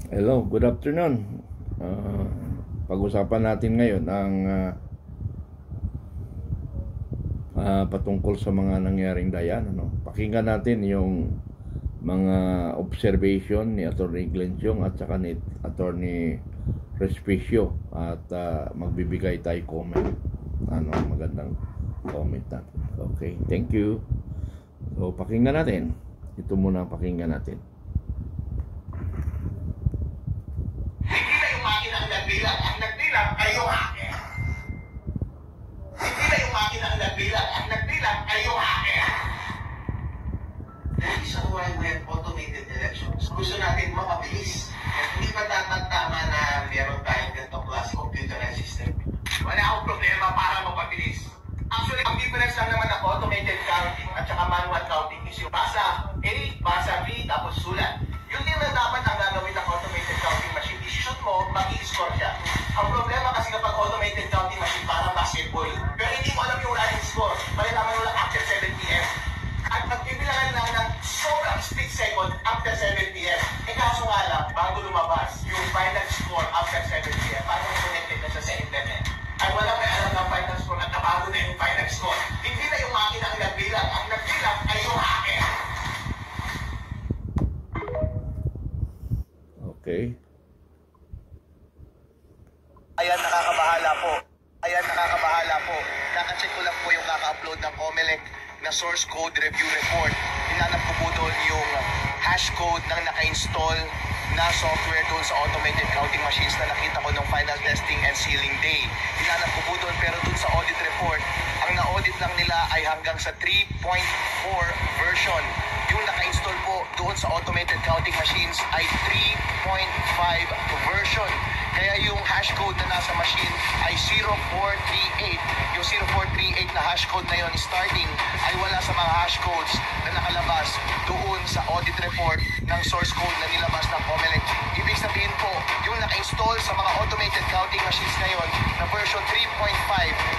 Hello, good afternoon. Pag-usapan natin ngayon ang patungkol sa mga nangyaring dayan. Pakinggan natin yung mga observation ni Atty. Glensyong at saka ni Atty. Respicio at magbibigay tayo comment. Magandang comment natin. Okay, thank you. So, pakinggan natin. Ito muna ang pakinggan natin. Ang nagbilang ay yung hacker. Hindi na yung makina ang nagbilang ay yung hacker. The reason why we have automated elections, gusto natin mapabilis. Hindi pa tama na meron tayong ganitong class computerized system. Wala akong problema para mapabilis. Actually, ang difference lang naman ng automated counting at saka manual counting is yung basa A, basa B, tapos sulat. Yun din na dapat ang gagawin ng automated counting machine. Decision mo, mag-i-score siya. Ang problema kasi kapag automated counting machine, parang basketball. Pero hindi mo alam yung running score. Malalaman mo lang after 7 p.m. At magbibilangan lang ng sobrang split second after 7 p.m. Kaso nga lang, bago lumabas yung final score after 7 p.m., paano connected na siya sa internet? Ay wala may alam ng final score at nabago na yung final score. Hindi na yung makina ang nagbilang. Ang nagbilang ay yung hacker. Okay. Ayan, nakakabahala po. Kakacheck ko lang po yung kaka-upload ng COMELEC na source code review report. Hinanap ko po doon yung hash code ng naka-install na software doon sa automated counting machines na nakita ko nung final testing and sealing day. Hinanap ko po doon, pero doon sa audit report, ang na-audit lang nila ay hanggang sa 3.4 version. Yung naka-install po doon sa automated counting machines ay 3.5 version. Kaya yung hash code na nasa machine ay 0438. Yung 0438 na hash code na yon starting ay wala sa mga hash codes na nakalabas doon sa audit report ng source code na nilabas ng COMELEC. Ibig sabihin po, yung naka-install sa mga automated counting machines ngayon na version 3.5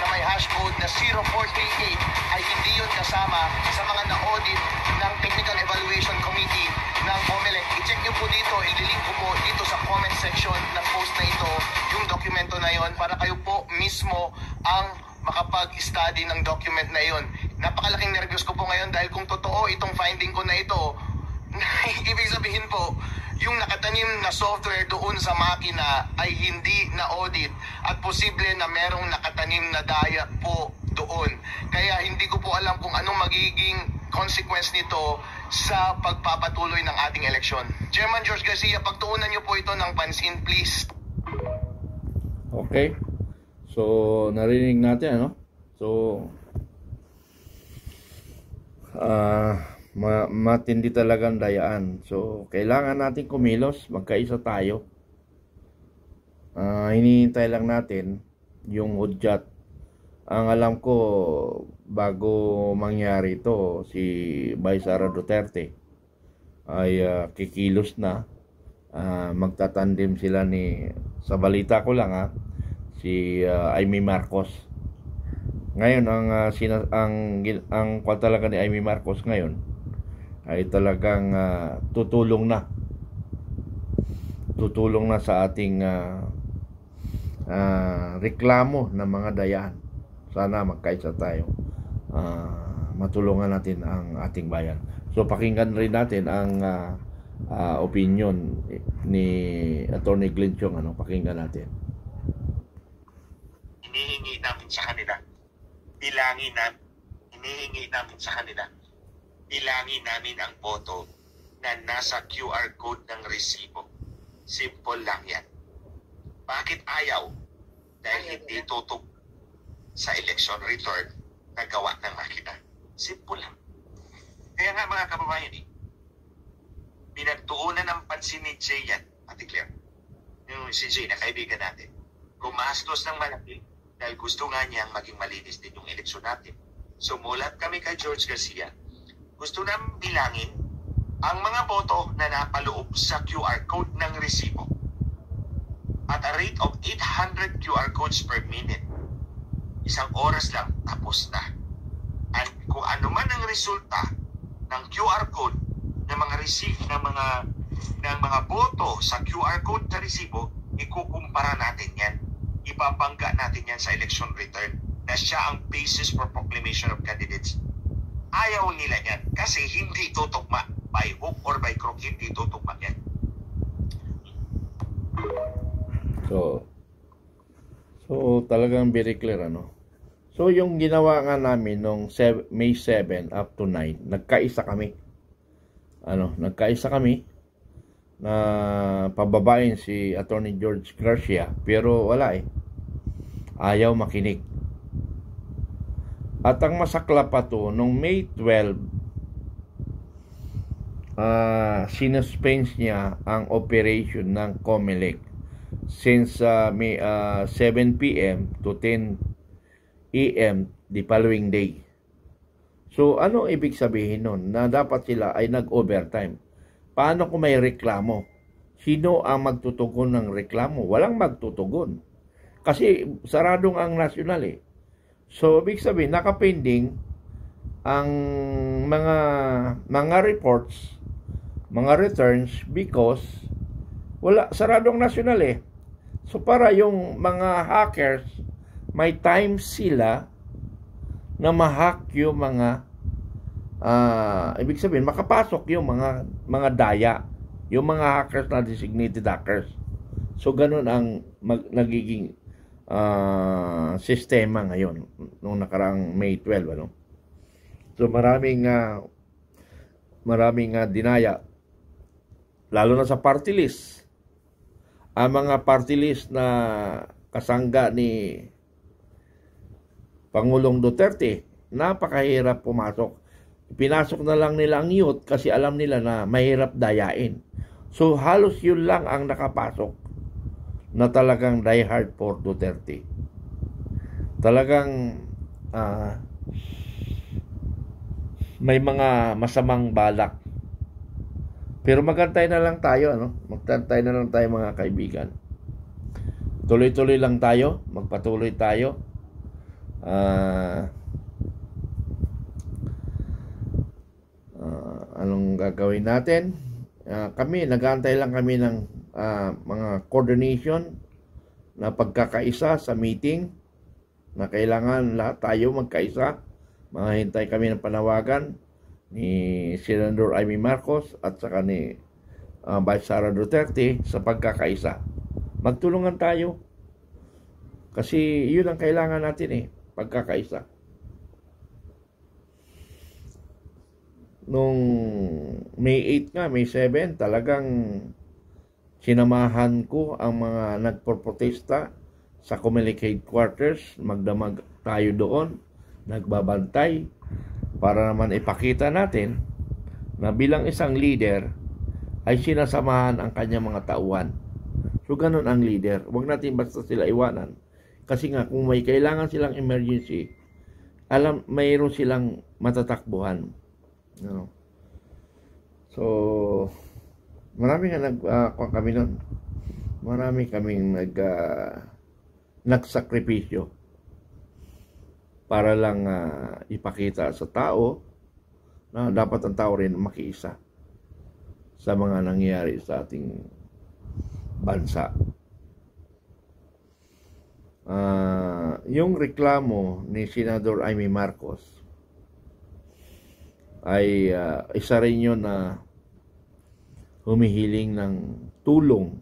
na may hash code na 0438 ay hindi yun kasama sa mga na-audit ng Technical Evaluation Committee ng COMELEC. I-check nyo po dito, ililink ko po dito sa comment section ng post na ito yung dokumento na yon para kayo po mismo ang makapag-study ng document na yon. Napakalaking nervyos ko po ngayon dahil kung totoo itong finding ko na ito, ibig sabihin po, yung nakatanim na software doon sa makina ay hindi na-audit at posible na merong nakatanim na daya po doon. Kaya hindi ko po alam kung anong magiging consequence nito sa pagpapatuloy ng ating eleksyon. Chairman George Garcia, pagtuunan niyo po ito ng pansin, please. Okay. So, narinig natin, So, matindi talagang dayaan. So, kailangan natin kumilos, magkaisa tayo. Hinihintay lang natin yung hudyat. Ang alam ko, bago mangyari ito, si Vice Sara Duterte ay kikilos na. Magtatandem sila sa balita ko lang si Amy Marcos. Ngayon ang talaga ni Amy Marcos ngayon ay talagang tutulong na sa ating reklamo ng mga dayaan. Sana magkaisa tayo, matulungan natin ang ating bayan. So pakinggan rin natin ang opinion ni Atty. Glensyong. Pakinggan natin. Hinihingi namin sa kanila, bilangin namin ang boto na nasa QR code ng resibo. Simple lang yan. Bakit ayaw? Dahil hindi tutok sa election return na gawa ng makina. Simple lang. Kaya nga mga kababayan, pinagtuunan ng pansin ni Jay yan, Ate Claire. Yung si Jay na kaibigan natin. Gumastos ng malaki dahil gusto nga niyang maging malinis din yung eleksyon natin. Sumulat kami kay George Garcia. Gusto namin bilangin ang mga boto na napaloob sa QR code ng resibo at a rate of 800 QR codes per minute. Isang oras lang, tapos na. At kung ano man ang resulta ng QR code ng mga receive ng mga ng mga boto sa QR code sa resibo, ikukumpara natin yan. Ibabangga natin yan sa election return na siya ang basis for proclamation of candidates. Ayaw nila yan kasi hindi tutugma. By hook or by crook, hindi tutugma yan. So talagang very clear, ano? So yung ginawa nga namin nung May 7 up to 9, nagkaisa kami. Nagkaisa kami na pababain si Attorney George Garcia, pero wala eh. Ayaw makinig. At ang masakla pa to, nung May 12, sinuspense niya ang operation ng COMELEC since 7 p.m. to 10 a.m. the following day. So, ano ibig sabihin nun? Na dapat sila ay nag-overtime. Paano kung may reklamo? Sino ang magtutugon ng reklamo? Walang magtutugon. Kasi saradong ang nasyonal eh. So, ibig sabihin, nakapending ang mga reports, mga returns because saradong nasyonal eh. So, para yung mga hackers, may time sila na ma-hack yung mga ibig sabihin makapasok yung mga daya, yung mga hackers na designated hackers. So ganun ang nagiging sistema ngayon nung nakaraang May 12, ano. So maraming dinaya, lalo na sa party list. Ang mga party list na kasangga ni Pangulong Duterte, napakahirap pumasok. Pinasok na lang nila ang youth kasi alam nila na mahirap dayain. So halos yun lang ang nakapasok na talagang diehard for Duterte. Talagang may mga masamang balak. Pero magantay na lang tayo, ano? Magantay na lang tayo, mga kaibigan. Tuloy-tuloy lang tayo, magpatuloy tayo. Anong gagawin natin? Nag-aantay lang kami ng mga coordination na pagkakaisa sa meeting na kailangan lahat tayo magkaisa. Mahintay kami ng panawagan ni Senador Amy Marcos at saka ni Vice Sara Duterte sa pagkakaisa. Magtulungan tayo kasi yun ang kailangan natin eh, pagkakaisa. Nung May 8 nga, May 7, talagang sinamahan ko ang mga nagpoprotesta sa COMELEC headquarters. Magdamag tayo doon, nagbabantay para naman ipakita natin na bilang isang leader ay sinasamahan ang kanyang mga tauhan. So ganun ang leader. Huwag natin basta sila iwanan. Kasi nga kung may kailangan silang emergency, mayroon silang matatakbuhan. No. So marami nga kami nun. Marami kaming nagsakripisyo para lang ipakita sa tao na dapat ang tao rin makiisa sa mga nangyayari sa ating bansa. Yung reklamo ni Senador Amy Marcos ay isa rin yun na humihiling ng tulong,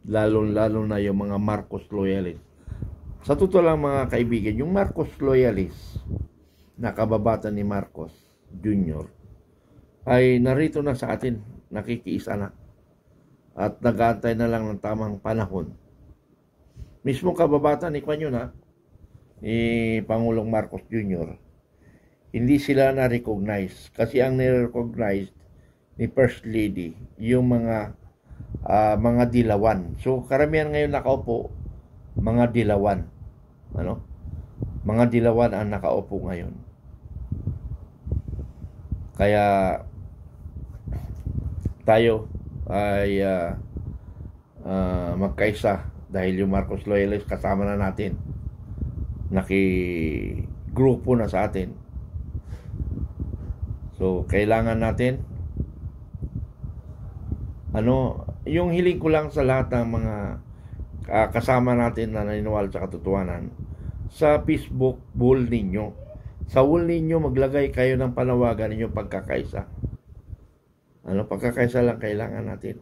lalo na yung mga Marcos loyalists. Sa totoo lang, mga kaibigan, yung Marcos loyalists na kababata ni Marcos Jr. ay narito na sa atin, nakikiisa na at nag-aantay na lang ng tamang panahon. Mismo kababata ni ni Pangulong Marcos Jr., hindi sila na-recognize kasi ang na-recognize ni First Lady yung mga dilawan. So karamihan ngayon nakaupo mga dilawan. Mga dilawan ang nakaupo ngayon. Kaya tayo ay magkaisa dahil yung Marcos loyalists kasama na natin. Nakigrupo na sa atin. So, kailangan natin yung hiling ko lang sa lahat ng mga kasama natin na naniniwala sa katotohanan, sa Facebook wall ninyo, sa wall ninyo maglagay kayo ng panawagan ninyo pagkakaisa. Pagkakaisa lang kailangan natin.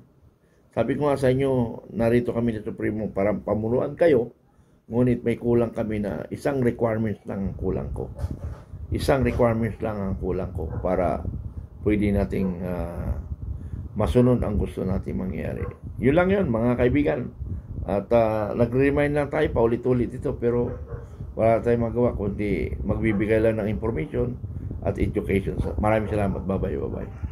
Sabi ko nga sa inyo, narito kami ni Supremo para pamunuan kayo, ngunit may kulang kami na isang requirements lang ang kulang ko. Isang requirements lang ang kulang ko para pwede nating masunod ang gusto natin mangyari. Yun lang yun, mga kaibigan. At nag-remind lang tayo paulit-ulit ito, pero wala tayong magawa kundi magbibigay lang ng information at education. Maraming salamat. Bye-bye.